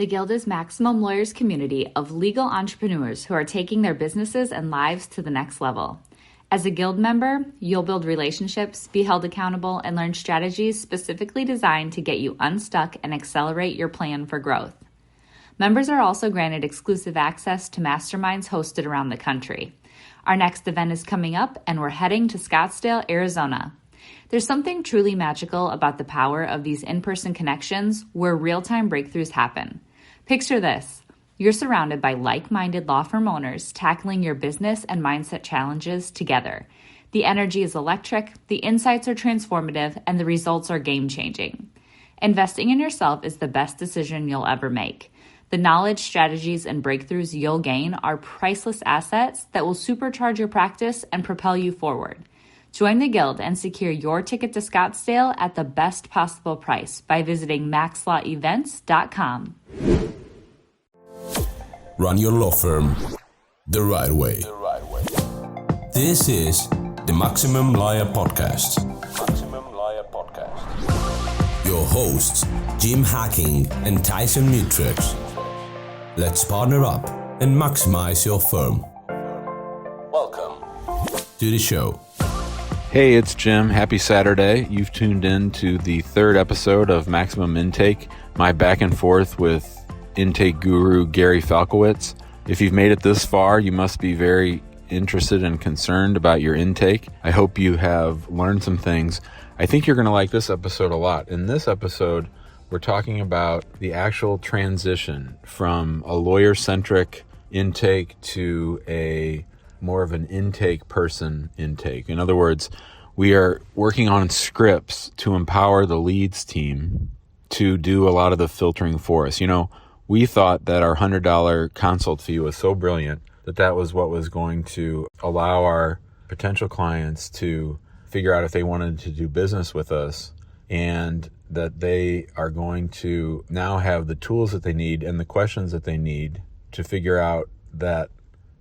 The Guild is Maximum Lawyers' community of legal entrepreneurs who are taking their businesses and lives to the next level. As a Guild member, you'll build relationships, be held accountable, and learn strategies specifically designed to get you unstuck and accelerate your plan for growth. Members are also granted exclusive access to masterminds hosted around the country. Our next event is coming up, and we're heading to Scottsdale, Arizona. There's something truly magical about the power of these in-person connections where real-time breakthroughs happen. Picture this. You're surrounded by like-minded law firm owners tackling your business and mindset challenges together. The energy is electric, the insights are transformative, and the results are game-changing. Investing in yourself is the best decision you'll ever make. The knowledge, strategies, and breakthroughs you'll gain are priceless assets that will supercharge your practice and propel you forward. Join the Guild and secure your ticket to Scottsdale at the best possible price by visiting maxlawevents.com. Run your law firm the right way. This is the Maximum Lawyer Podcast. Your hosts, Jim Hacking and Tyson Mutrux. Let's partner up and maximize your firm. Welcome to the show. Hey, it's Jim. Happy Saturday. You've tuned in to the third episode of Maximum Intake, my back and forth with intake guru Gary Falkowitz. If you've made it this far, you must be very interested and concerned about your intake. I hope you have learned some things. I think you're going to like this episode a lot. In this episode, we're talking about the actual transition from a lawyer-centric intake to a more of an intake person intake. In other words, we are working on scripts to empower the leads team to do a lot of the filtering for us. You know, we thought that our $100 consult fee was so brilliant that that was what was going to allow our potential clients to figure out if they wanted to do business with us, and that they are going to now have the tools that they need and the questions that they need to figure out that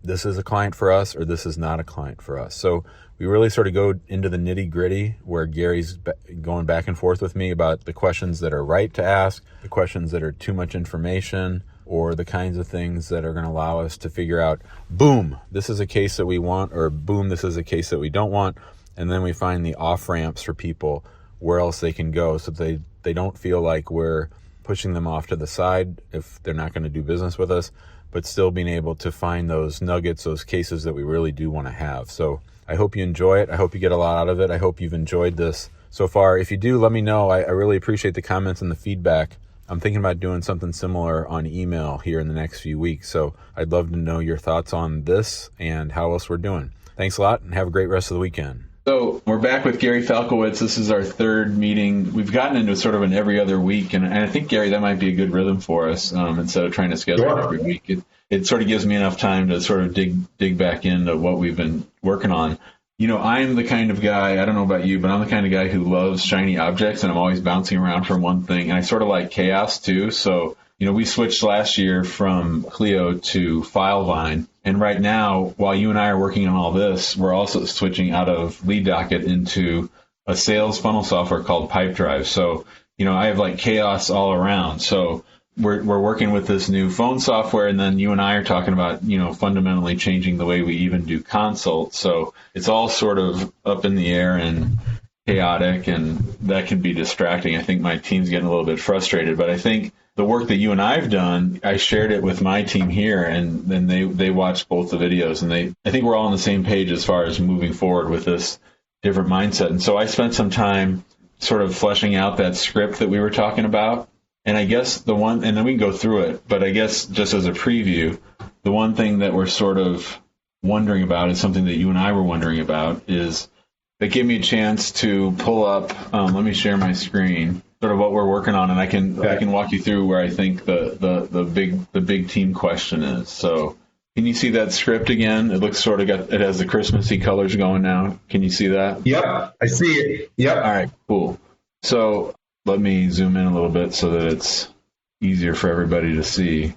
this is a client for us or this is not a client for us. So we really sort of go into the nitty gritty where Gary's going back and forth with me about the questions that are right to ask, the questions that are too much information, or the kinds of things that are going to allow us to figure out, boom, this is a case that we want, or boom, this is a case that we don't want. And then we find the off-ramps for people where else they can go so they don't feel like we're pushing them off to the side if they're not going to do business with us, but still being able to find those nuggets, those cases that we really do want to have. So I hope you enjoy it. I hope you get a lot out of it. I hope you've enjoyed this so far. If you do, let me know. I really appreciate the comments and the feedback. I'm thinking about doing something similar on email here in the next few weeks. So I'd love to know your thoughts on this and how else we're doing. Thanks a lot and have a great rest of the weekend. So we're back with Gary Falkowitz. This is our third meeting. We've gotten into sort of an every other week, and I think, Gary, that might be a good rhythm for us instead of trying to schedule it every week. It sort of gives me enough time to sort of dig back into what we've been working on. You know, I'm the kind of guy, I don't know about you, but I'm the kind of guy who loves shiny objects, and I'm always bouncing around from one thing. And I sort of like chaos, too. So, you know, we switched last year from Clio to FileVine. And right now, while you and I are working on all this, we're also switching out of Lead Docket into a sales funnel software called Pipedrive. So, you know, I have like chaos all around. So we're working with this new phone software, and then you and I are talking about, you know, fundamentally changing the way we even do consults. So it's all sort of up in the air and chaotic, and that can be distracting. I think my team's getting a little bit frustrated, but I think the work that you and I have done, I shared it with my team here, and then they watched both the videos, and I think we're all on the same page as far as moving forward with this different mindset. And so I spent some time sort of fleshing out that script that we were talking about. And I guess and then we can go through it, but I guess just as a preview, the one thing that we're sort of wondering about is something that you and I were wondering about, is that gave me a chance to pull up, let me share my screen, sort of what we're working on, and I can walk you through where I think the big team question is. So can you see that script again? It looks sort of it has the Christmassy colors going now. Can you see that? Yep, I see it. Yep. All right, cool. So let me zoom in a little bit so that it's easier for everybody to see.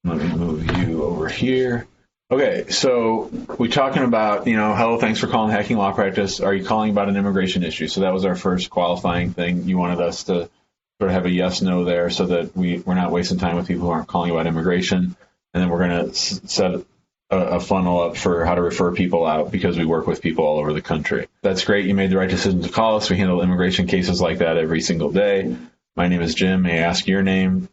Let me move you over here. Okay, so we're talking about, you know, hello, thanks for calling Hacking Law Practice. Are you calling about an immigration issue? So that was our first qualifying thing. You wanted us to sort of have a yes, no there so that we're not wasting time with people who aren't calling about immigration. And then we're going to set a funnel up for how to refer people out because we work with people all over the country. That's great. You made the right decision to call us. We handle immigration cases like that every single day. My name is Jim. May I ask your name?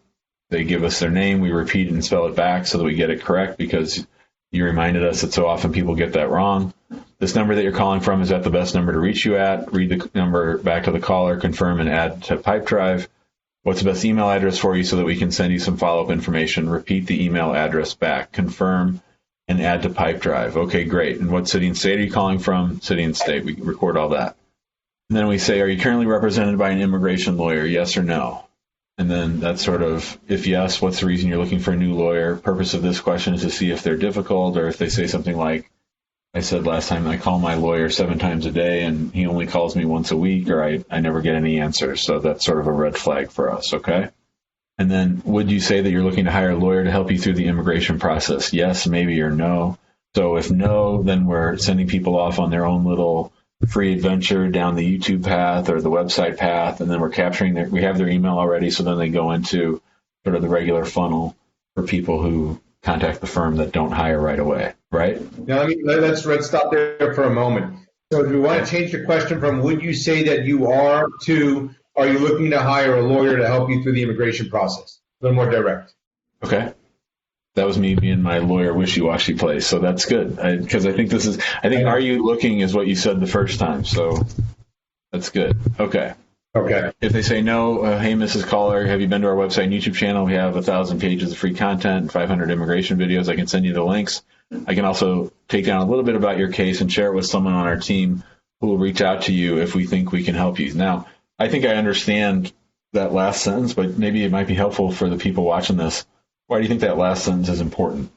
They give us their name. We repeat it and spell it back so that we get it correct because you reminded us that so often people get that wrong. This number that you're calling from, is that the best number to reach you at? Read the number back to the caller, confirm, and add to Pipedrive. What's the best email address for you so that we can send you some follow-up information? Repeat the email address back, confirm, and add to Pipedrive. Okay, great. And what city and state are you calling from? City and state. We record all that. And then we say, are you currently represented by an immigration lawyer? Yes or no? And then that's sort of, if yes, what's the reason you're looking for a new lawyer? Purpose of this question is to see if they're difficult, or if they say something like, I said last time, I call my lawyer 7 times a day and he only calls me once a week, or I never get any answers. So that's sort of a red flag for us, okay? And then would you say that you're looking to hire a lawyer to help you through the immigration process? Yes, maybe, or no. So if no, then we're sending people off on their own little free adventure down the YouTube path or the website path, and then we're capturing we have their email already, so then they go into sort of the regular funnel for people who contact the firm that don't hire right away, right? Now, let's stop there for a moment. So do we want to change the question from would you say that you are to are you looking to hire a lawyer to help you through the immigration process? A little more direct. Okay. That was me being my lawyer wishy-washy place, so that's good. Because I think are you looking is what you said the first time, so that's good. Okay. Okay. If they say no, hey, Mrs. Caller, have you been to our website and YouTube channel? We have 1,000 pages of free content and 500 immigration videos. I can send you the links. I can also take down a little bit about your case and share it with someone on our team who will reach out to you if we think we can help you. Now, I think I understand that last sentence, but maybe it might be helpful for the people watching this. Why do you think that last sentence is important?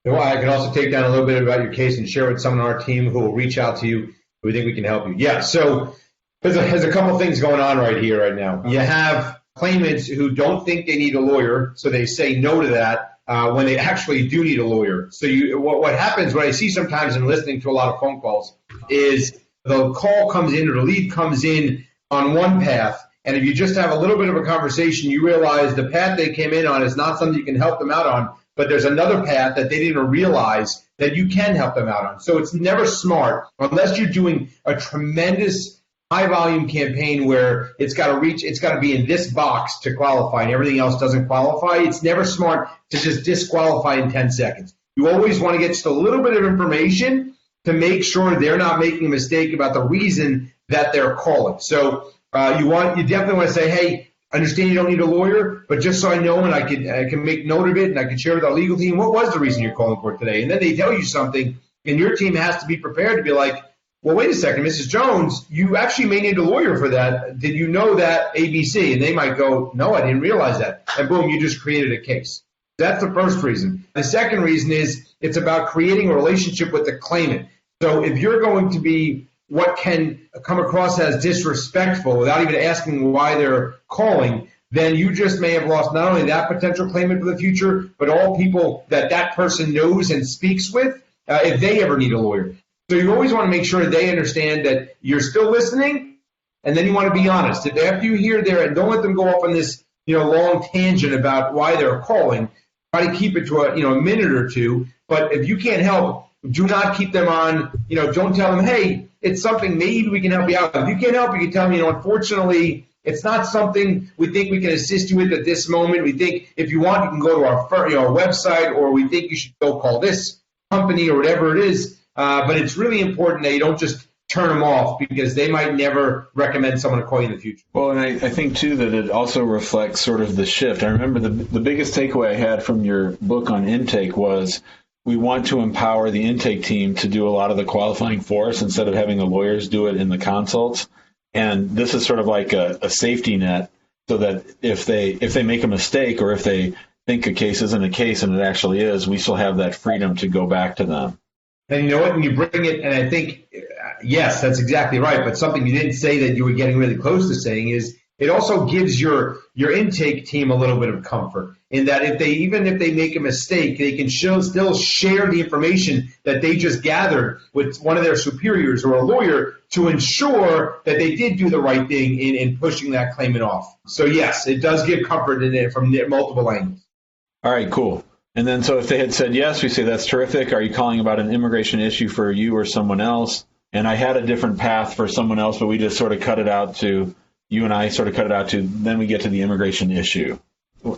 Well, I can also take down a little bit about your case and share it with someone on our team who will reach out to you if we think we can help you. Yeah, so there's a couple things going on right here, right now. You have claimants who don't think they need a lawyer, so they say no to that when they actually do need a lawyer. So what happens, what I see sometimes in listening to a lot of phone calls, is the call comes in or the lead comes in on one path, and if you just have a little bit of a conversation, you realize the path they came in on is not something you can help them out on, but there's another path that they didn't even realize that you can help them out on. So it's never smart, unless you're doing a tremendous high-volume campaign where it's got to be in this box to qualify and everything else doesn't qualify. It's never smart to just disqualify in 10 seconds. You always want to get just a little bit of information to make sure they're not making a mistake about the reason that they're calling. So you definitely want to say, hey, I understand you don't need a lawyer, but just so I know and I can make note of it and I can share with our legal team, what was the reason you're calling for today? And then they tell you something, and your team has to be prepared to be like, well, wait a second, Mrs. Jones, you actually may need a lawyer for that. Did you know that ABC? And they might go, no, I didn't realize that. And boom, you just created a case. That's the first reason. The second reason is it's about creating a relationship with the claimant. So if you're going to be what can come across as disrespectful without even asking why they're calling, then you just may have lost not only that potential claimant for the future, but all people that person knows and speaks with if they ever need a lawyer. So you always want to make sure they understand that you're still listening, and then you want to be honest. If after you hear there, and don't let them go off on this long tangent about why they're calling. Try to keep it to a minute or two. But if you can't help, do not keep them on. Don't tell them, hey, it's something maybe we can help you out. If you can't help, you can tell me, unfortunately, it's not something we think we can assist you with at this moment. We think if you want, you can go to our website, or we think you should go call this company or whatever it is. But it's really important that you don't just turn them off, because they might never recommend someone to call you in the future. Well, and I think, too, that it also reflects sort of the shift. I remember the biggest takeaway I had from your book on intake was we want to empower the intake team to do a lot of the qualifying for us instead of having the lawyers do it in the consults. And this is sort of like a safety net, so that if they make a mistake, or if they think a case isn't a case and it actually is, we still have that freedom to go back to them. And you know what? When you bring it, and I think, yes, that's exactly right. But something you didn't say that you were getting really close to saying is it also gives your intake team a little bit of comfort in that even if they make a mistake, they can still share the information that they just gathered with one of their superiors or a lawyer to ensure that they did do the right thing in pushing that claimant off. So yes, it does give comfort in it from multiple angles. All right, cool. And then so if they had said yes, we say that's terrific. Are you calling about an immigration issue for you or someone else? And I had a different path for someone else, but we just sort of cut it out to, you and I sort of cut it out to, then we get to the immigration issue.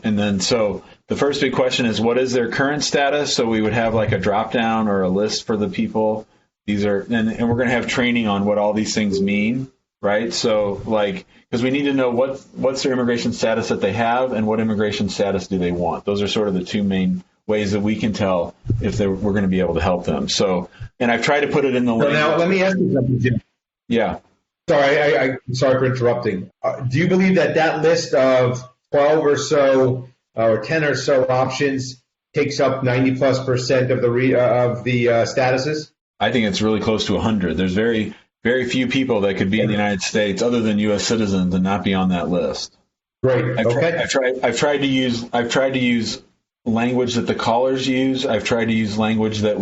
And then so the first big question is, what is their current status? So we would have like a drop down or a list for the people. These are, and we're going to have training on what all these things mean, right? So like, because we need to know what's their immigration status that they have and what immigration status do they want. Those are sort of the two main ways that we can tell if we're going to be able to help them. So, and I've tried to put it in the link. Now, let me ask you something, Jim. Yeah. Sorry, I'm sorry for interrupting. Do you believe that list of 12 or so or 10 or so options takes up 90+% of the statuses? I think it's really close to 100. There's very, very few people that could be in the United States other than U.S. citizens and not be on that list. Great. I've tried to use language that the callers use. I've tried to use language that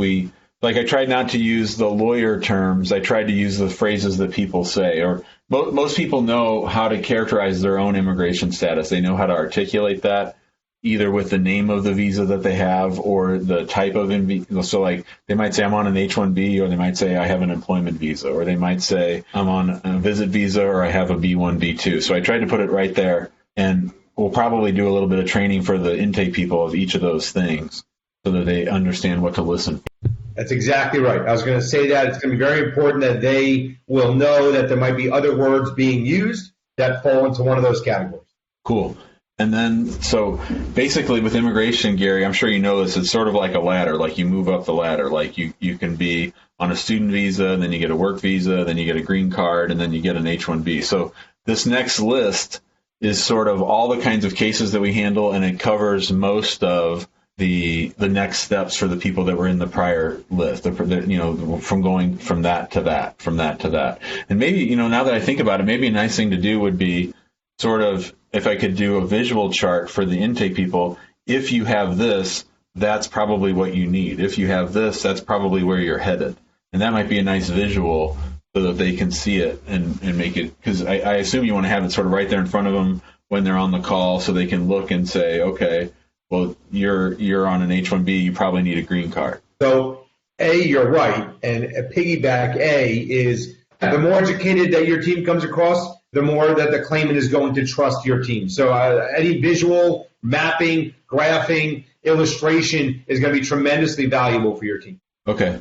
I tried not to use the lawyer terms. I tried to use the phrases that people say, or most people know how to characterize their own immigration status. They know how to articulate that either with the name of the visa that they have or the type of visa. So like they might say I'm on an H-1B, or they might say I have an employment visa, or they might say I'm on a visit visa, or I have a B1, B2. So I tried to put it right there, and we'll probably do a little bit of training for the intake people of each of those things so that they understand what to listen for. That's exactly right. I was going to say that it's going to be very important that they will know that there might be other words being used that fall into one of those categories. Cool. And then, so basically with immigration, Gary, I'm sure you know this, it's sort of like a ladder, like you move up the ladder. Like you can be on a student visa, then you get a work visa, then you get a green card, and then you get an H-1B. So this next list is sort of all the kinds of cases that we handle, and it covers most of the next steps for the people that were in the prior list, from going from that to that, from that to that. And maybe, now that I think about it, maybe a nice thing to do would be sort of, if I could do a visual chart for the intake people, if you have this, that's probably what you need. If you have this, that's probably where you're headed. And that might be a nice visual so that they can see it and make it, because I assume you want to have it sort of right there in front of them when they're on the call so they can look and say, okay, well, you're on an H-1B, you probably need a green card. So, you're right. And piggyback is the more educated that your team comes across, the more that the claimant is going to trust your team. So any visual, mapping, graphing, illustration is going to be tremendously valuable for your team. Okay.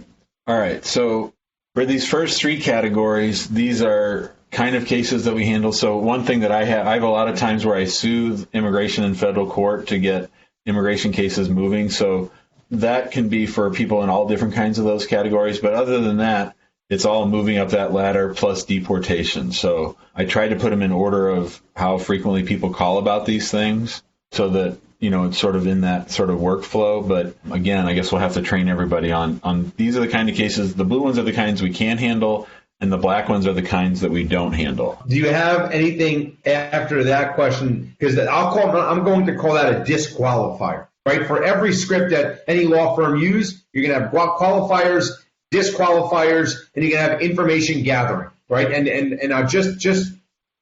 All right. So for these first three categories, these are kind of cases that we handle. So one thing that I have a lot of times where I soothe immigration in federal court to get immigration cases moving. So that can be for people in all different kinds of those categories. But other than that, it's all moving up that ladder plus deportation. So I try to put them in order of how frequently people call about these things so that, it's sort of in that sort of workflow. But again, I guess we'll have to train everybody on these are the kind of cases, the blue ones are the kinds we can handle, and the black ones are the kinds that we don't handle. Do you have anything after that question? Because I'm going to call that a disqualifier, right? For every script that any law firm use, you're going to have qualifiers, disqualifiers, and you can have information gathering, right? And just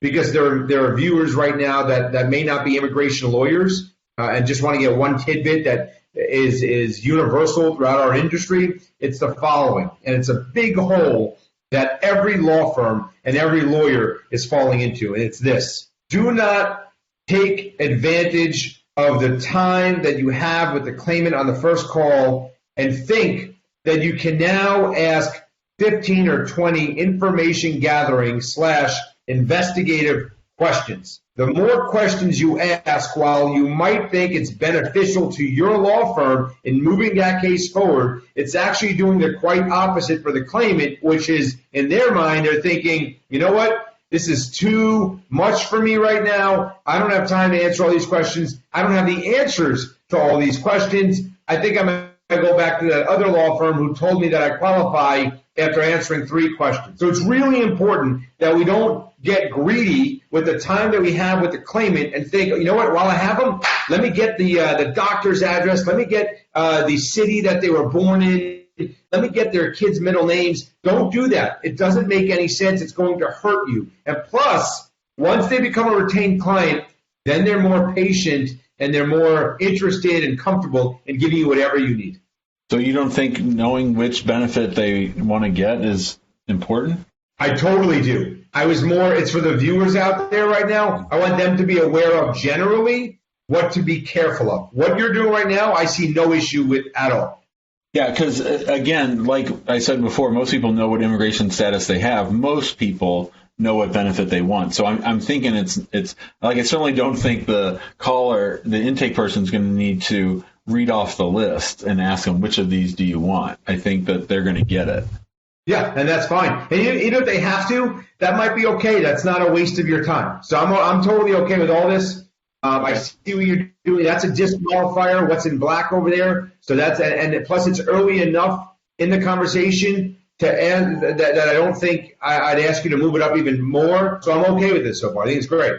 because there are viewers right now that may not be immigration lawyers and just want to get one tidbit that is universal throughout our industry, it's the following, and it's a big hole that every law firm and every lawyer is falling into, and it's this: do not take advantage of the time that you have with the claimant on the first call and think that you can now ask 15 or 20 information gathering / investigative questions. The more questions you ask, while you might think it's beneficial to your law firm in moving that case forward, it's actually doing the quite opposite for the claimant, which is, in their mind, they're thinking, you know what? This is too much for me right now. I don't have time to answer all these questions. I don't have the answers to all these questions. I think I'm going to go back to that other law firm who told me that I qualify after answering 3 questions. So it's really important that we don't get greedy with the time that we have with the claimant and think, you know what, while I have them, let me get the doctor's address, let me get the city that they were born in, let me get their kids' middle names. Don't do that. It doesn't make any sense. It's going to hurt you. And plus, once they become a retained client, then they're more patient and they're more interested and comfortable in giving you whatever you need. So you don't think knowing which benefit they want to get is important? I totally do. It's for the viewers out there right now. I want them to be aware of generally what to be careful of. What you're doing right now, I see no issue with at all. Yeah, because again, like I said before, most people know what immigration status they have. Most people know what benefit they want. So I'm thinking it's like, I certainly don't think the caller, the intake person is going to need to read off the list and ask them, which of these do you want? I think that they're going to get it. Yeah, and that's fine. And even if they have to, that might be okay. That's not a waste of your time. So I'm totally okay with all this. I see what you're doing. That's a disqualifier. What's in black over there? So and plus it's early enough in the conversation to end that I don't think I'd ask you to move it up even more. So I'm okay with this so far. I think it's great.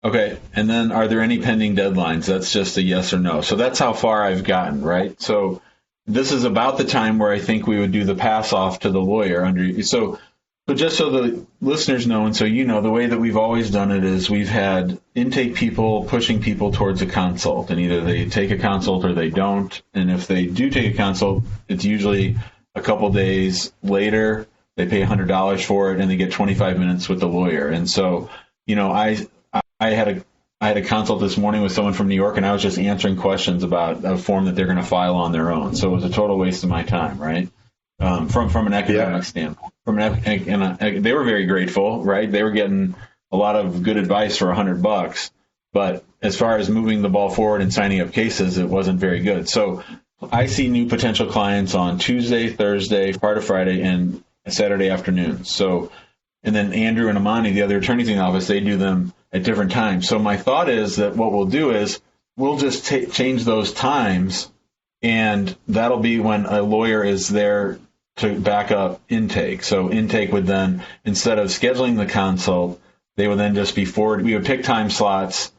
Okay, and then are there any pending deadlines? That's just a yes or no. So that's how far I've gotten, right? So this is about the time where I think we would do the pass off to the lawyer But just so the listeners know, and so you know, the way that we've always done it is we've had intake people pushing people towards a consult, and either they take a consult or they don't. And if they do take a consult, it's usually a couple days later. They pay $100 for it, and they get 25 minutes with the lawyer. And so, you know, I had a consult this morning with someone from New York, and I was just answering questions about a form that they're going to file on their own. So it was a total waste of my time, right? From an economic standpoint. They were very grateful, right? They were getting a lot of good advice for $100, but as far as moving the ball forward and signing up cases, it wasn't very good. So I see new potential clients on Tuesday, Thursday, part of Friday, and Saturday afternoons. So, and then Andrew and Amani, the other attorneys in the office, they do them at different times. So my thought is that what we'll do is we'll just change those times, and that'll be when a lawyer is there to back up intake. So intake would then, instead of scheduling the consult, they would then just be forward. We would pick time slots,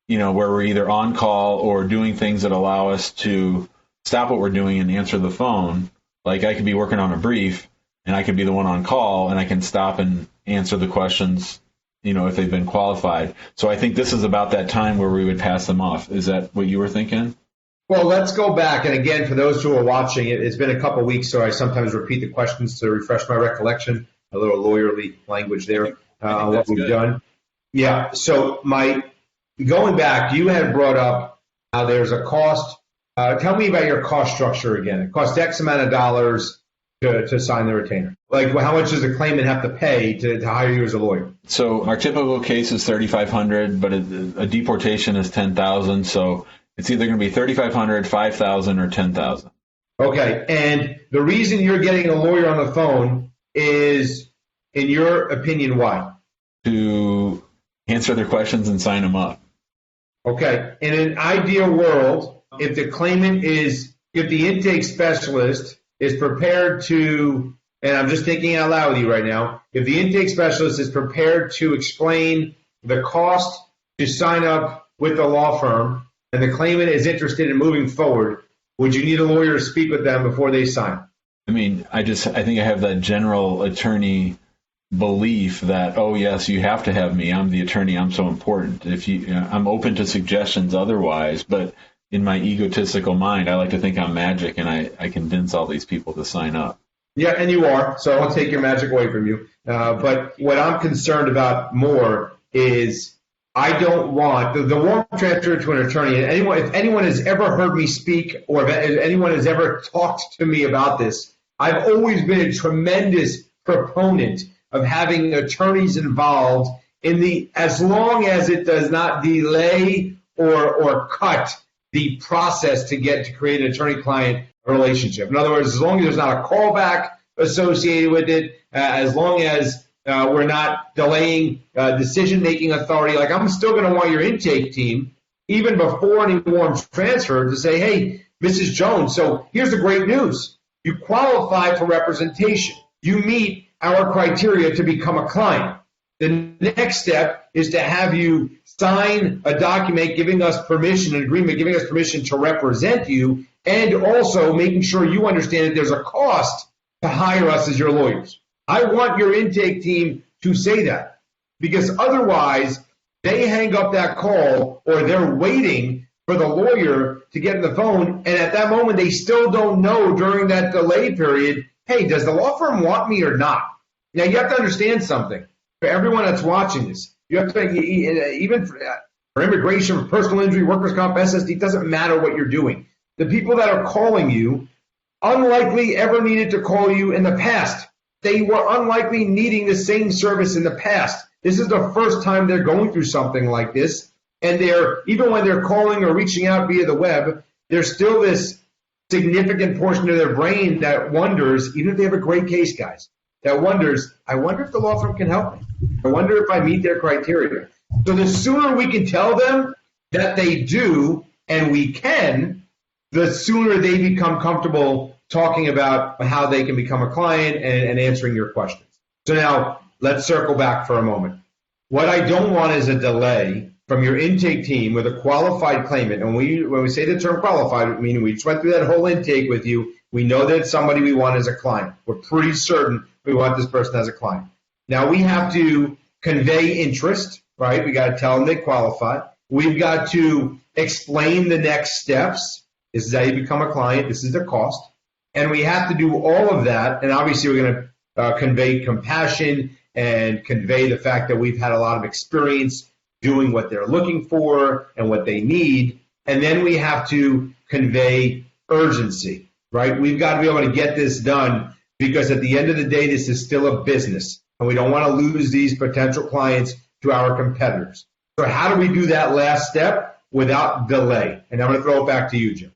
you know, where we're either on call or doing things that allow us to stop what we're doing and answer the phone. Like I could be working on a brief and I could be the one on call and I can stop and answer the questions, you know, if they've been qualified. So I think this is about that time where we would pass them off. Is that what you were thinking? Well, let's go back. And again, for those who are watching, it's been a couple of weeks, so I sometimes repeat the questions to refresh my recollection, a little lawyerly language there on what we've done. Yeah, so going back, you had brought up how there's a cost. Tell me about your cost structure again. It costs X amount of dollars to sign the retainer. Like, how much does the claimant have to pay to hire you as a lawyer? So our typical case is $3,500, but a deportation is $10,000. So it's either going to be $3,500, $5,000, or $10,000. Okay, and the reason you're getting a lawyer on the phone is, in your opinion, why? To answer their questions and sign them up. Okay, in an ideal world, if the intake specialist is prepared to, and I'm just thinking out loud with you right now, if the intake specialist is prepared to explain the cost to sign up with the law firm, and the claimant is interested in moving forward, would you need a lawyer to speak with them before they sign? I mean, I think I have that general attorney belief that, oh yes, you have to have me. I'm the attorney. I'm so important. I'm open to suggestions otherwise, but in my egotistical mind, I like to think I'm magic and I convince all these people to sign up. Yeah, and you are, so I won't take your magic away from you. But what I'm concerned about more is I don't want the warm transfer to an attorney. And if anyone has ever heard me speak or if anyone has ever talked to me about this, I've always been a tremendous proponent of having attorneys involved as long as it does not delay or cut the process to create an attorney-client relationship. In other words, as long as there's not a callback associated with it, as long as we're not delaying decision-making authority. Like, I'm still going to want your intake team, even before any warm transfer, to say, hey, Mrs. Jones, so here's the great news. You qualify for representation. you meet our criteria to become a client. The next step is to have you sign a document giving us permission, an agreement giving us permission to represent you, and also making sure you understand that there's a cost to hire us as your lawyers. I want your intake team to say that, because otherwise they hang up that call or they're waiting for the lawyer to get on the phone, and at that moment they still don't know during that delay period, hey, does the law firm want me or not? Now you have to understand something. For everyone that's watching this, you have to, even for immigration, for personal injury, workers' comp, SSD, it doesn't matter what you're doing. The people that are calling you unlikely ever needed to call you in the past. They were unlikely needing the same service in the past. This is the first time they're going through something like this. And even when they're calling or reaching out via the web, there's still this significant portion of their brain that wonders, even if they have a great case, guys, that wonders, I wonder if the law firm can help me. I wonder if I meet their criteria. So the sooner we can tell them that they do and we can, the sooner they become comfortable talking about how they can become a client and answering your questions. So now let's circle back for a moment. What I don't want is a delay from your intake team with a qualified claimant. And when we say the term qualified, meaning we just went through that whole intake with you, we know that it's somebody we want as a client. We're pretty certain we want this person as a client. Now we have to convey interest, right? We got to tell them they qualify. We've got to explain the next steps. This is how you become a client. This is the cost. And we have to do all of that. And obviously we're going to convey compassion and convey the fact that we've had a lot of experience doing what they're looking for and what they need. And then we have to convey urgency, right? We've got to be able to get this done, because at the end of the day, this is still a business, and we don't want to lose these potential clients to our competitors. So how do we do that last step without delay? And I'm going to throw it back to you, Jim.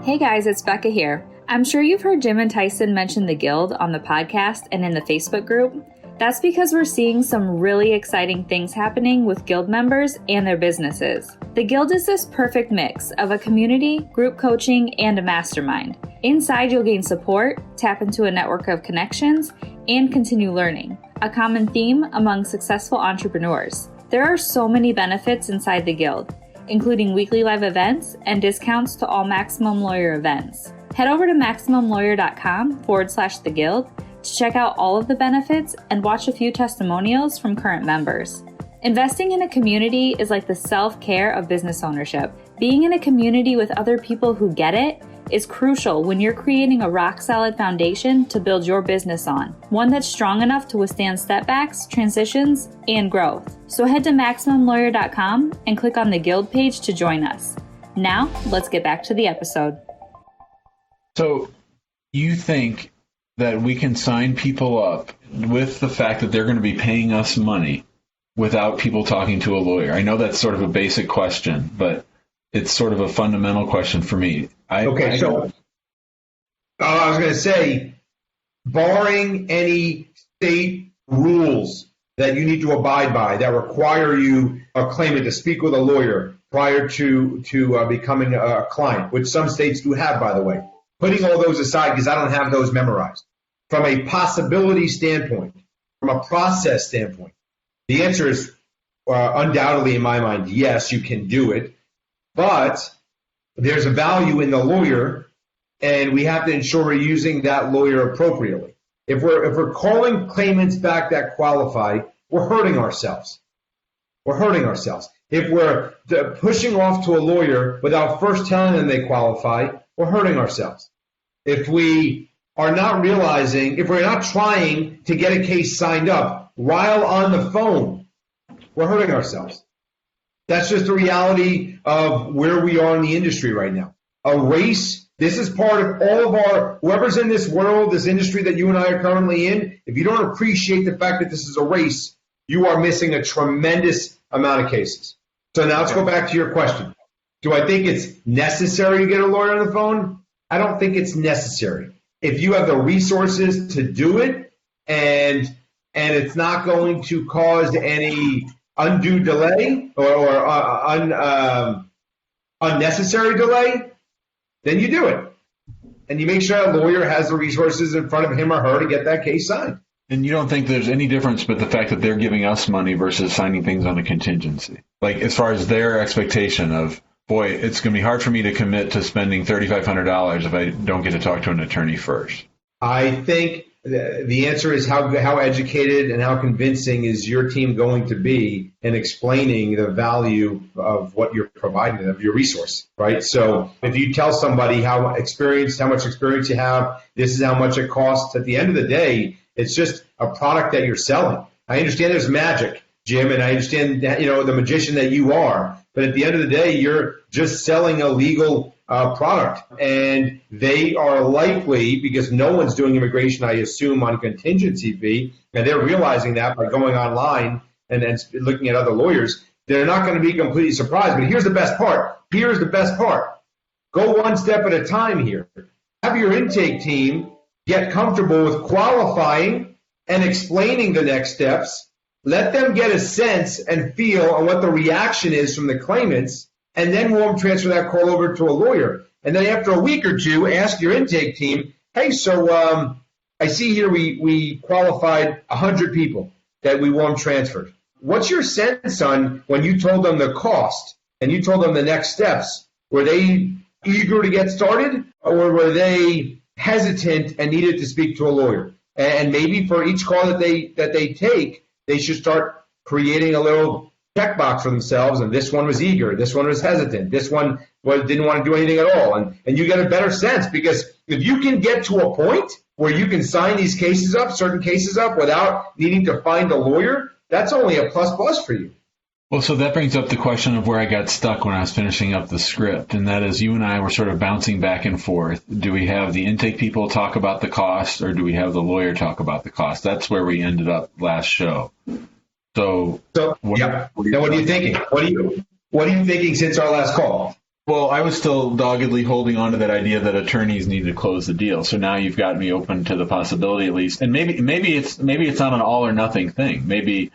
Hey guys, it's Becca here. I'm sure you've heard Jim and Tyson mention the Guild on the podcast and in the Facebook group. That's because we're seeing some really exciting things happening with Guild members and their businesses. The Guild is this perfect mix of a community, group coaching, and a mastermind. Inside, you'll gain support, tap into a network of connections, and continue learning, a common theme among successful entrepreneurs. There are so many benefits inside the Guild, including weekly live events and discounts to all Maximum Lawyer events. Head over to MaximumLawyer.com/the Guild to check out all of the benefits and watch a few testimonials from current members. Investing in a community is like the self-care of business ownership. Being in a community with other people who get it is crucial when you're creating a rock-solid foundation to build your business on, one that's strong enough to withstand setbacks, transitions, and growth. So head to MaximumLawyer.com and click on the Guild page to join us. Now, let's get back to the episode. So you think that we can sign people up with the fact that they're going to be paying us money without people talking to a lawyer? I know that's sort of a basic question, but it's sort of a fundamental question for me. I was going to say, barring any state rules that you need to abide by that require you, a claimant, to speak with a lawyer prior to becoming a client, which some states do have, by the way. Putting all those aside, because I don't have those memorized. From a possibility standpoint, from a process standpoint, the answer is undoubtedly, in my mind, yes, you can do it. But there's a value in the lawyer, and we have to ensure we're using that lawyer appropriately. If we're calling claimants back that qualify, we're hurting ourselves. We're hurting ourselves. If we're pushing off to a lawyer without first telling them they qualify, we're hurting ourselves. If we are not realizing, if we're not trying to get a case signed up while on the phone, we're hurting ourselves. That's just the reality of where we are in the industry right now. A race, this is part of all of our, whoever's in this world, this industry that you and I are currently in, if you don't appreciate the fact that this is a race, you are missing a tremendous amount of cases. So now let's go back to your question. Do I think it's necessary to get a lawyer on the phone? I don't think it's necessary. If you have the resources to do it and it's not going to cause any undue delay or unnecessary delay, then you do it. and you make sure a lawyer has the resources in front of him or her to get that case signed. And you don't think there's any difference but the fact that they're giving us money versus signing things on a contingency? Like, as far as their expectation of, boy, it's going to be hard for me to commit to spending $3,500 if I don't get to talk to an attorney first. I think the answer is how educated and how convincing is your team going to be in explaining the value of what you're providing, of your resource, right? So if you tell somebody how much experience you have, this is how much it costs. At the end of the day, it's just a product that you're selling. I understand there's magic, Jim, and I understand that, the magician that you are. But at the end of the day, you're just selling a legal product. And they are likely, because no one's doing immigration, I assume, on contingency fee, and they're realizing that by going online and looking at other lawyers, they're not going to be completely surprised. But here's the best part. Go one step at a time here. Have your intake team get comfortable with qualifying and explaining the next steps. Let them get a sense and feel on what the reaction is from the claimants, and then we'll transfer that call over to a lawyer. And then after a week or two, ask your intake team, hey, so I see here we qualified 100 people that we want transferred. What's your sense on when you told them the cost and you told them the next steps? Were they eager to get started, or were they hesitant and needed to speak to a lawyer? And maybe for each call that they take, they should start creating a little checkbox for themselves. And this one was eager, this one was hesitant, this one didn't want to do anything at all. And you get a better sense, because if you can get to a point where you can sign these certain cases up without needing to find a lawyer, that's only a plus for you. Well, so that brings up the question of where I got stuck when I was finishing up the script, and that is you and I were sort of bouncing back and forth. Do we have the intake people talk about the cost, or do we have the lawyer talk about the cost? That's where we ended up last show. So what are you thinking? What are you thinking since our last call? Well, I was still doggedly holding on to that idea that attorneys need to close the deal. So now you've got me open to the possibility, at least, and maybe it's not an all or nothing thing. Maybe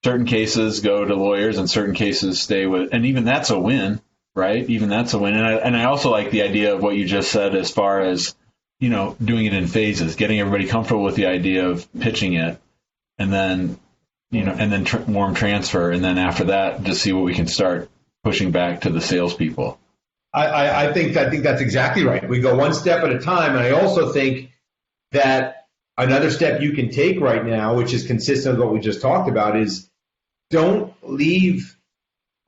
certain cases go to lawyers and certain cases stay with, and even that's a win, right? Even that's a win. And I also like the idea of what you just said as far as, doing it in phases, getting everybody comfortable with the idea of pitching it, and then, warm transfer. And then after that, just see what we can start pushing back to the salespeople. I think that's exactly right. We go one step at a time. And I also think that another step you can take right now, which is consistent with what we just talked about, is don't leave.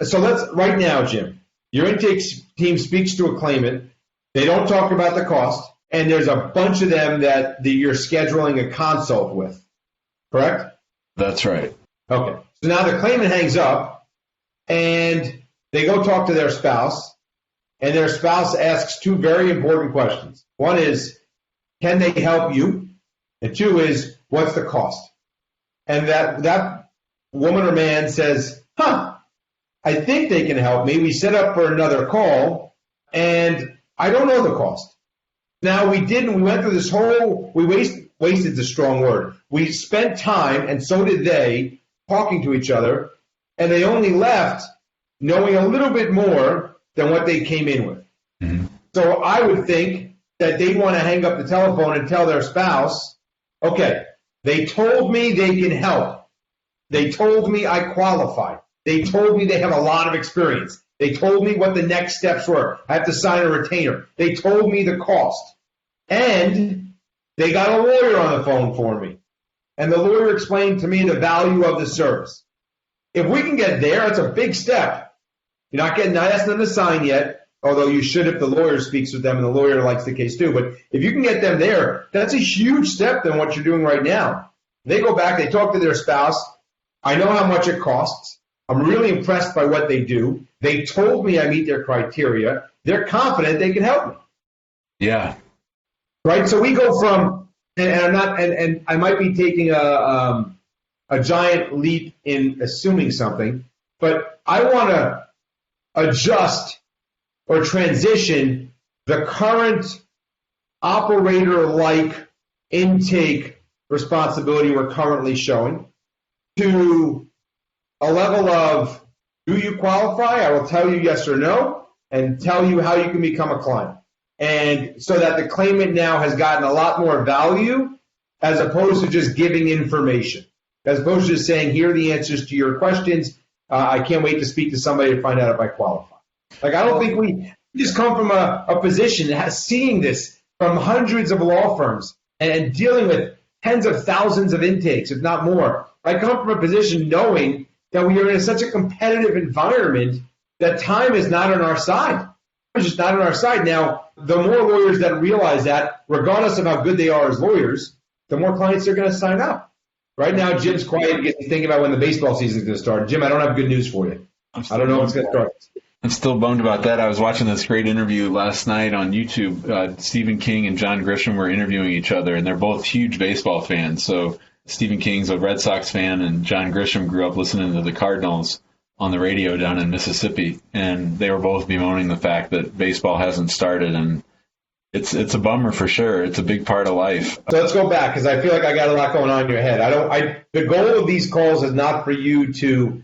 So right now, Jim, your intake team speaks to a claimant. They don't talk about the cost, and there's a bunch of them that you're scheduling a consult with, correct? That's right. Okay. So now the claimant hangs up, and they go talk to their spouse, and their spouse asks two very important questions. One is, can they help you? And two is, what's the cost? And that woman or man says, I think they can help me. We set up for another call, and I don't know the cost. Now, we went through this we wasted the strong word. We spent time, and so did they, talking to each other, and they only left knowing a little bit more than what they came in with. Mm-hmm. So I would think that they want to hang up the telephone and tell their spouse, okay, they told me they can help. They told me I qualify. They told me they have a lot of experience. They told me what the next steps were. I have to sign a retainer. They told me the cost. And they got a lawyer on the phone for me. And the lawyer explained to me the value of the service. If we can get there, that's a big step. You're not asking them to sign yet, although you should if the lawyer speaks with them and the lawyer likes the case too. But if you can get them there, that's a huge step than what you're doing right now. They go back, they talk to their spouse. I know how much it costs. I'm really impressed by what they do. They told me I meet their criteria. They're confident they can help me. Yeah. Right? So we go from, and I might be taking a giant leap in assuming something, but I want to adjust or transition the current operator-like intake responsibility we're currently showing to a level of, do you qualify? I will tell you yes or no, and tell you how you can become a client. And so that the claimant now has gotten a lot more value as opposed to just giving information, as opposed to just saying, here are the answers to your questions. I can't wait to speak to somebody to find out if I qualify. Like, I don't think we just come from a position that has seeing this from hundreds of law firms and dealing with tens of thousands of intakes, if not more. I come from a position knowing that we are in such a competitive environment that time is not on our side. It's just not on our side. Now, the more lawyers that realize that, regardless of how good they are as lawyers, the more clients they're going to sign up. Right now, Jim's quiet because he's thinking about when the baseball season is going to start. Jim, I don't have good news for you. I don't know if it's going to start. I'm still bummed about that. I was watching this great interview last night on YouTube. Stephen King and John Grisham were interviewing each other, and they're both huge baseball fans. So Stephen King's a Red Sox fan, and John Grisham grew up listening to the Cardinals on the radio down in Mississippi. And they were both bemoaning the fact that baseball hasn't started, and it's a bummer for sure. It's a big part of life. So let's go back, because I feel like I got a lot going on in your head. The goal of these calls is not for you to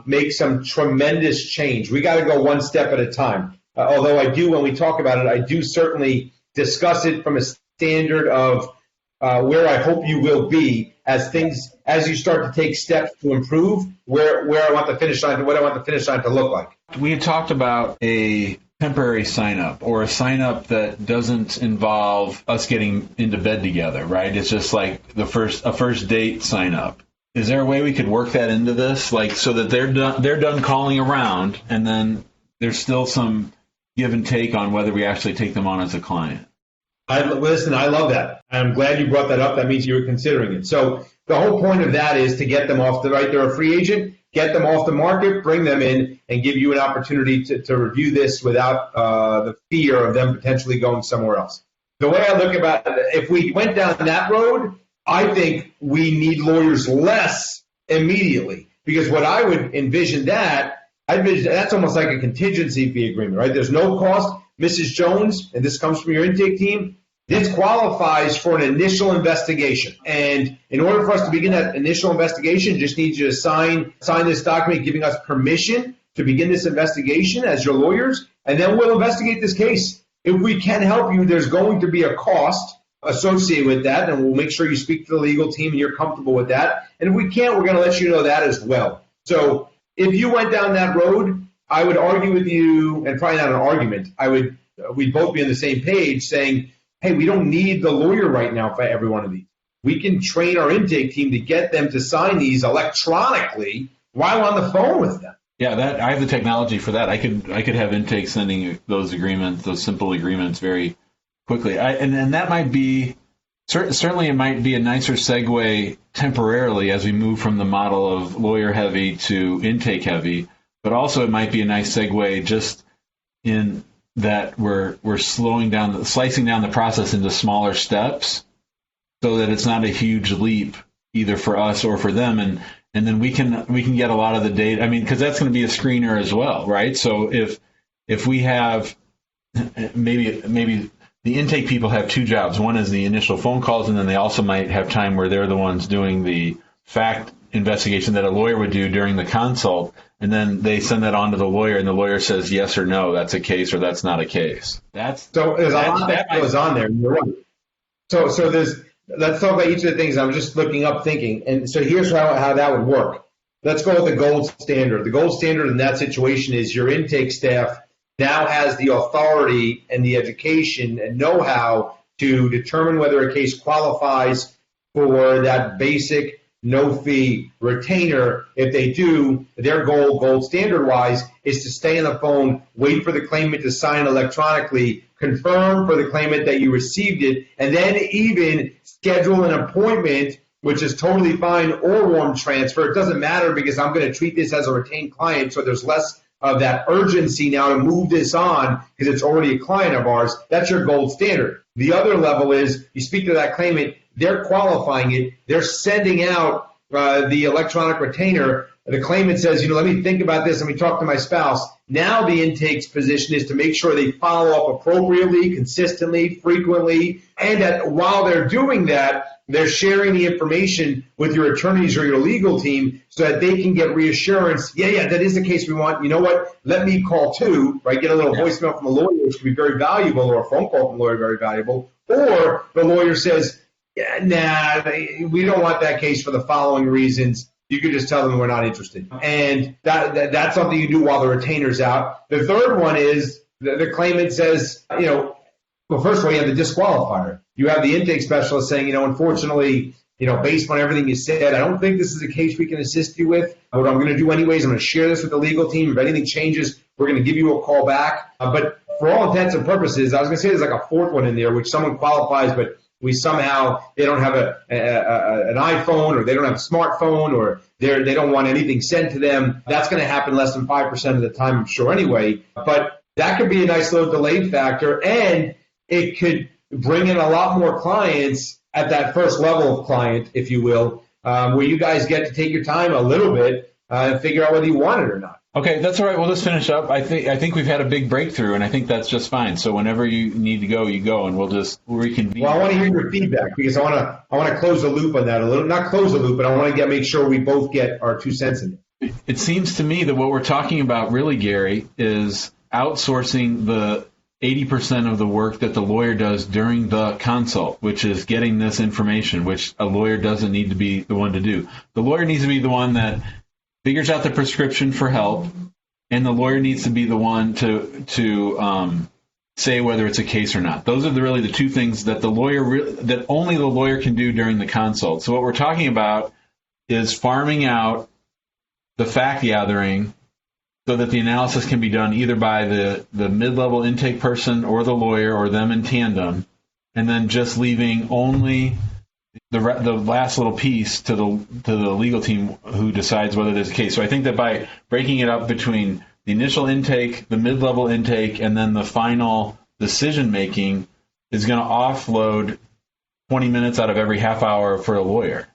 make some tremendous change. We got to go one step at a time. Although I do, when we talk about it, I do certainly discuss it from a standard of where I hope you will be as you start to take steps to improve, where I want the finish line, what I want the finish line to look like. We had talked about a temporary sign-up, or a sign-up that doesn't involve us getting into bed together, right? It's just like a first date sign-up. Is there a way we could work that into this, like so that they're done calling around, and then there's still some give and take on whether we actually take them on as a client? Listen, I love that. I'm glad you brought that up. That means you were considering it. So the whole point of that is to get them off they're a free agent, get them off the market, bring them in, and give you an opportunity to review this without the fear of them potentially going somewhere else. The way I look about it, if we went down that road, I think we need lawyers less immediately, because what I would envision that's almost like a contingency fee agreement, right? There's no cost. Mrs. Jones, and this comes from your intake team, this qualifies for an initial investigation. And in order for us to begin that initial investigation, just need you to sign this document giving us permission to begin this investigation as your lawyers, and then we'll investigate this case. If we can help you, there's going to be a cost associated with that, and we'll make sure you speak to the legal team and you're comfortable with that. And if we can't, we're going to let you know that as well. So if you went down that road, I would argue with you, and probably not an argument, we'd both be on the same page saying, hey, we don't need the lawyer right now for every one of these. We can train our intake team to get them to sign these electronically while on the phone with them. Yeah, I have the technology for that. I could have intake sending those agreements, those simple agreements, very quickly. And that might be, certainly it might be a nicer segue temporarily as we move from the model of lawyer heavy to intake heavy, but also it might be a nice segue just in that we're slicing down the process into smaller steps so that it's not a huge leap either for us or for them. And then we can get a lot of the data. I mean, because that's going to be a screener as well, right? So if we have maybe the intake people have two jobs. One is the initial phone calls, and then they also might have time where they're the ones doing the fact investigation that a lawyer would do during the consult, and then they send that on to the lawyer, and the lawyer says yes or no, that's a case or that's not a case. There's a lot that goes on there. You're right. So let's talk about each of the things. I'm just looking up thinking, and so here's how that would work. Let's go with the gold standard. The gold standard in that situation is your intake staff now has the authority and the education and know-how to determine whether a case qualifies for that basic no-fee retainer. If they do, their goal, gold standard-wise, is to stay on the phone, wait for the claimant to sign electronically, confirm for the claimant that you received it, and then even schedule an appointment, which is totally fine, or warm transfer. It doesn't matter because I'm going to treat this as a retained client, so there's less of that urgency now to move this on because it's already a client of ours. That's your gold standard. The other level is you speak to that claimant, they're qualifying it, they're sending out the electronic retainer. The claimant says, let me think about this, let me talk to my spouse. Now the intake's position is to make sure they follow up appropriately, consistently, frequently, and that while they're doing that, they're sharing the information with your attorneys or your legal team so that they can get reassurance. Yeah, that is the case we want. You know what? Let me call too, right? Get a little voicemail from a lawyer, which can be very valuable, or a phone call from a lawyer, very valuable. Or the lawyer says, yeah, nah, we don't want that case for the following reasons. You can just tell them we're not interested. And that's something you do while the retainer's out. The third one is the claimant says, well, first of all, you have the disqualifier. You have the intake specialist saying, unfortunately, based on everything you said, I don't think this is a case we can assist you with. What I'm going to do anyways, I'm going to share this with the legal team. If anything changes, we're going to give you a call back. But for all intents and purposes, I was going to say there's like a fourth one in there, which someone qualifies, but they don't have an iPhone, or they don't have a smartphone, or they don't want anything sent to them. That's going to happen less than 5% of the time, I'm sure, anyway. But that could be a nice little delayed factor, and it could bring in a lot more clients at that first level of client, if you will, where you guys get to take your time a little bit and figure out whether you want it or not. Okay, that's all right. We'll just finish up. I think we've had a big breakthrough, and I think that's just fine. So whenever you need to go, you go, and we'll reconvene. Well, I want to hear your feedback, because I want to close the loop on that a little. Not close the loop, but I want to make sure we both get our 2 cents in it. It seems to me that what we're talking about really, Gary, is outsourcing the 80% of the work that the lawyer does during the consult, which is getting this information, which a lawyer doesn't need to be the one to do. The lawyer needs to be the one that figures out the prescription for help, and the lawyer needs to be the one to say whether it's a case or not. Those are really the two things that that only the lawyer can do during the consult. So what we're talking about is farming out the fact gathering so that the analysis can be done either by the mid-level intake person or the lawyer, or them in tandem, and then just leaving only the last little piece to the legal team who decides whether there's a case. So I think that by breaking it up between the initial intake, the mid-level intake, and then the final decision-making is going to offload 20 minutes out of every half hour for a lawyer.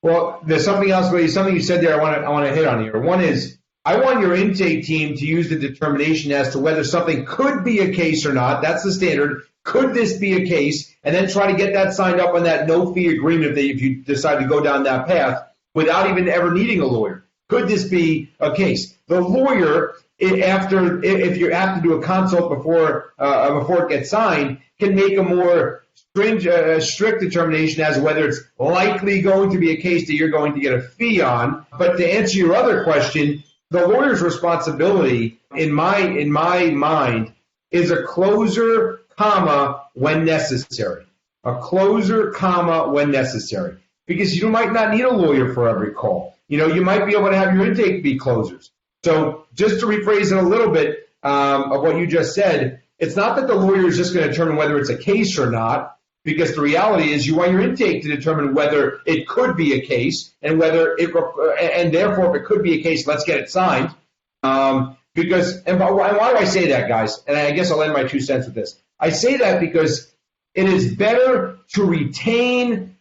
Well, there's something else, something you said there I want to hit on here. One is, I want your intake team to use the determination as to whether something could be a case or not. That's the standard. Could this be a case? And then try to get that signed up on that no-fee agreement if you decide to go down that path without even ever needing a lawyer. Could this be a case? The lawyer, if you have to do a consult before it gets signed, can make a more strict determination as to whether it's likely going to be a case that you're going to get a fee on. But to answer your other question, the lawyer's responsibility, in my mind, is a closer, comma, when necessary. A closer, comma, when necessary. Because you might not need a lawyer for every call. You might be able to have your intake be closers. So just to rephrase it a little bit of what you just said, it's not that the lawyer is just going to determine whether it's a case or not, because the reality is you want your intake to determine whether it could be a case, and and therefore if it could be a case, let's get it signed. Why do I say that, guys? And I guess I'll end my 2 cents with this. I say that because it is better to retain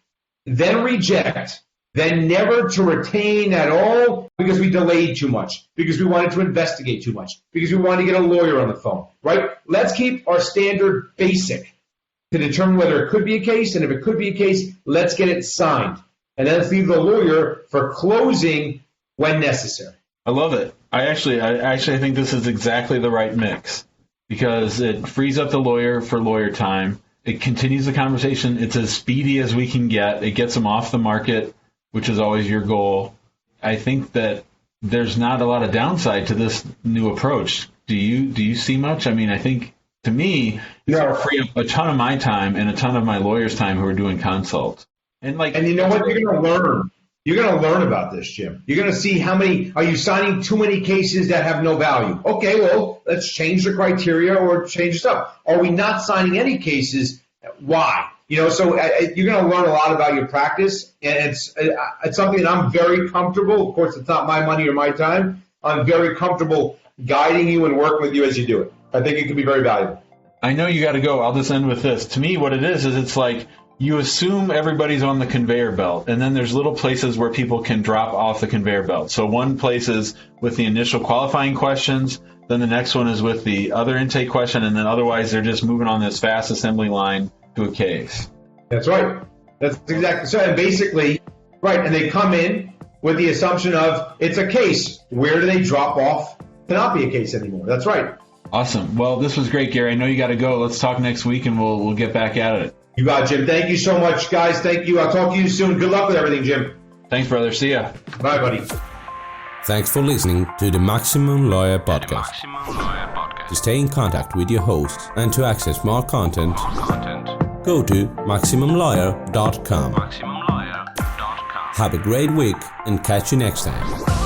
than reject than never to retain at all, because we delayed too much, because we wanted to investigate too much, because we wanted to get a lawyer on the phone, right? Let's keep our standard basic to determine whether it could be a case, and if it could be a case, let's get it signed. And then let's leave the lawyer for closing when necessary. I love it. I actually think this is exactly the right mix, because it frees up the lawyer for lawyer time. It continues the conversation. It's as speedy as we can get. It gets them off the market, which is always your goal. I think that there's not a lot of downside to this new approach. Do you see much? I mean, I think, to me, it's going to free up a ton of my time and a ton of my lawyer's time who are doing consults. And you know what? You're going to learn. You're going to learn about this, Jim. You're going to see are you signing too many cases that have no value? Okay, well, let's change the criteria or change stuff. Are we not signing any cases? Why? So you're going to learn a lot about your practice, and it's something that I'm very comfortable. Of course, it's not my money or my time. I'm very comfortable guiding you and working with you as you do it. I think it can be very valuable. I know you got to go. I'll just end with this. To me, what it is it's like you assume everybody's on the conveyor belt, and then there's little places where people can drop off the conveyor belt. So one place is with the initial qualifying questions, then the next one is with the other intake question, and then otherwise they're just moving on this fast assembly line to a case. That's right. That's exactly so. And basically, right, and they come in with the assumption of it's a case. Where do they drop off to not be a case anymore? That's right. Awesome. Well, this was great, Gary. I know you got to go. Let's talk next week, and we'll get back at it. You got it, Jim. Thank you so much, guys. Thank you. I'll talk to you soon. Good luck with everything, Jim. Thanks, brother. See ya. Bye, buddy. Thanks for listening to the Maximum Lawyer Podcast. To stay in contact with your hosts and to access more content, go to MaximumLawyer.com. Have a great week and catch you next time.